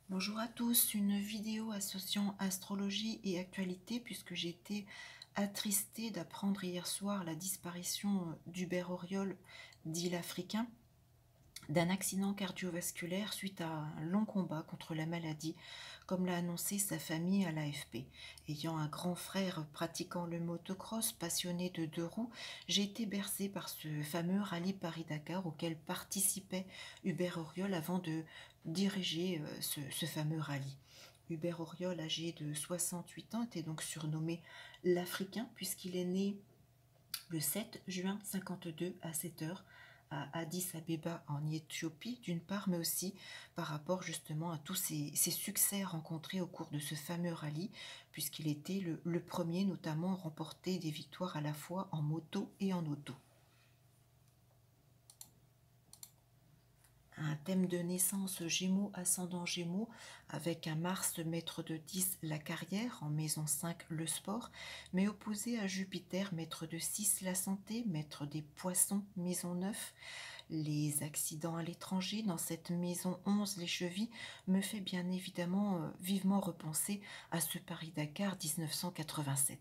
Bonjour à tous, une vidéo associant astrologie et actualité puisque j'ai été attristée d'apprendre hier soir la disparition d'Hubert Auriol, dit l'Africain, d'un accident cardiovasculaire suite à un long combat contre la maladie, comme l'a annoncé sa famille à l'AFP. Ayant un grand frère pratiquant le motocross, passionné de deux roues, j'ai été bercée par ce fameux rallye Paris-Dakar auquel participait Hubert Auriol avant de diriger ce fameux rallye. Hubert Auriol, âgé de 68 ans, était donc surnommé l'Africain puisqu'il est né le 7 juin 52 à 7 heures à Addis Abeba en Éthiopie d'une part, mais aussi par rapport justement à tous ces succès rencontrés au cours de ce fameux rallye, puisqu'il était le premier notamment à remporter des victoires à la fois en moto et en auto. Un thème de naissance Gémeaux, ascendant Gémeaux, avec un Mars maître de 10, la carrière, en maison 5, le sport, mais opposé à Jupiter, maître de 6, la santé, maître des poissons, maison 9, les accidents à l'étranger, dans cette maison 11, les chevilles, me fait bien évidemment vivement repenser à ce Paris-Dakar 1987.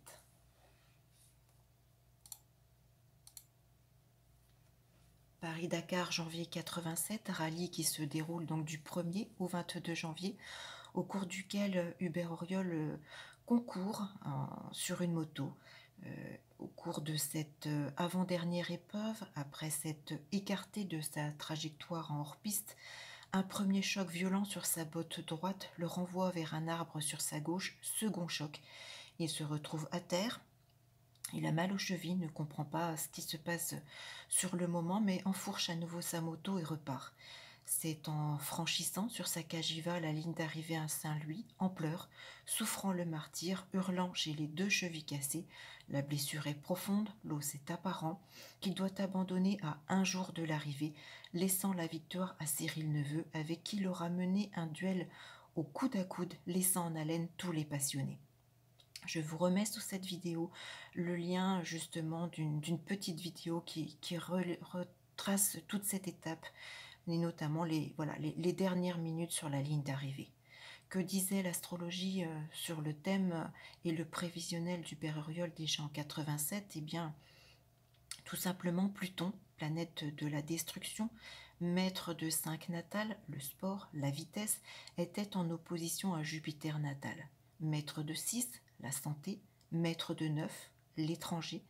Paris-Dakar, janvier 87, rallye qui se déroule donc du 1er au 22 janvier, au cours duquel Hubert Auriol concourt sur une moto. Au cours de cette avant-dernière épreuve, après s'être écarté de sa trajectoire en hors-piste, un premier choc violent sur sa botte droite le renvoie vers un arbre sur sa gauche, second choc. Il se retrouve à terre. Il a mal aux chevilles, ne comprend pas ce qui se passe sur le moment, mais enfourche à nouveau sa moto et repart. C'est en franchissant sur sa Cagiva la ligne d'arrivée à Saint-Louis, en pleurs, souffrant le martyre, hurlant j'ai les deux chevilles cassées. La blessure est profonde, l'os est apparent, qu'il doit abandonner à un jour de l'arrivée, laissant la victoire à Cyril Neveu, avec qui il aura mené un duel au coude à coude, laissant en haleine tous les passionnés. Je vous remets sous cette vidéo le lien justement d'une petite vidéo qui retrace toute cette étape, et notamment les dernières minutes sur la ligne d'arrivée. Que disait l'astrologie sur le thème et le prévisionnel du Père Auriol déjà en 87? Eh bien, tout simplement Pluton, planète de la destruction, maître de 5 natales, le sport, la vitesse, était en opposition à Jupiter natal. Maître de 6, la santé, maître de 9, l'étranger,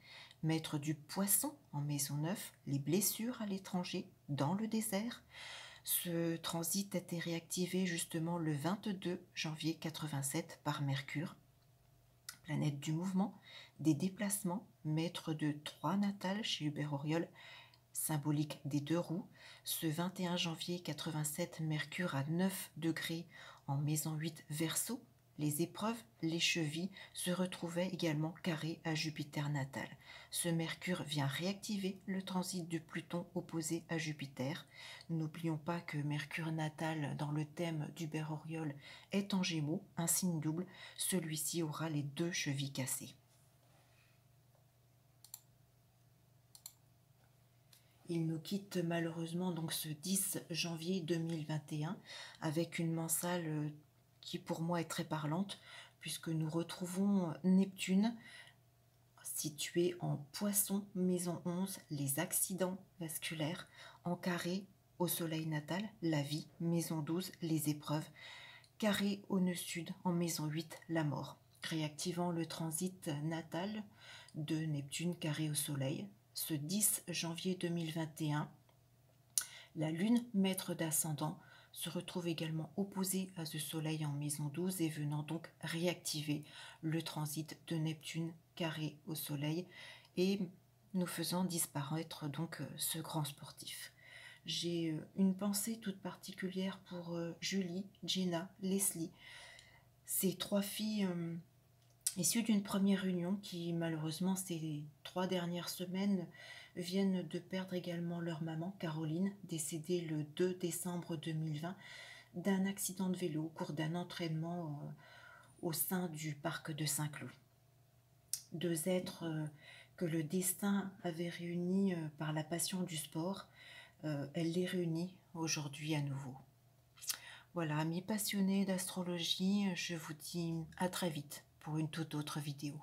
maître du poisson en maison 9, les blessures à l'étranger, dans le désert. Ce transit a été réactivé justement le 22 janvier 87 par Mercure, planète du mouvement, des déplacements, maître de 3 natales chez Hubert Auriol, symbolique des deux roues. Ce 21 janvier 87, Mercure à 9 degrés en maison 8 Verseau. Les épreuves, les chevilles, se retrouvaient également carrées à Jupiter natal. Ce Mercure vient réactiver le transit de Pluton opposé à Jupiter. N'oublions pas que Mercure natal, dans le thème d'Hubert Auriol, est en Gémeaux, un signe double. Celui-ci aura les deux chevilles cassées. Il nous quitte malheureusement donc ce 10 janvier 2021 avec une mensale qui pour moi est très parlante puisque nous retrouvons Neptune situé en Poisson, maison 11, les accidents vasculaires, en carré au soleil natal, la vie, maison 12, les épreuves, carré au nœud sud, en maison 8, la mort, réactivant le transit natal de Neptune carré au soleil. Ce 10 janvier 2021, la lune, maître d'ascendant, se retrouve également opposée à ce soleil en maison 12 et venant donc réactiver le transit de Neptune carré au soleil et nous faisant disparaître donc ce grand sportif. J'ai une pensée toute particulière pour Julie, Jenna, Leslie, ces trois filles issues d'une première union qui malheureusement ces 3 dernières semaines viennent de perdre également leur maman Caroline, décédée le 2 décembre 2020 d'un accident de vélo au cours d'un entraînement au sein du parc de Saint-Cloud. Deux êtres que le destin avait réunis par la passion du sport, elle les réunit aujourd'hui à nouveau. Voilà, amis passionnés d'astrologie, je vous dis à très vite pour une toute autre vidéo.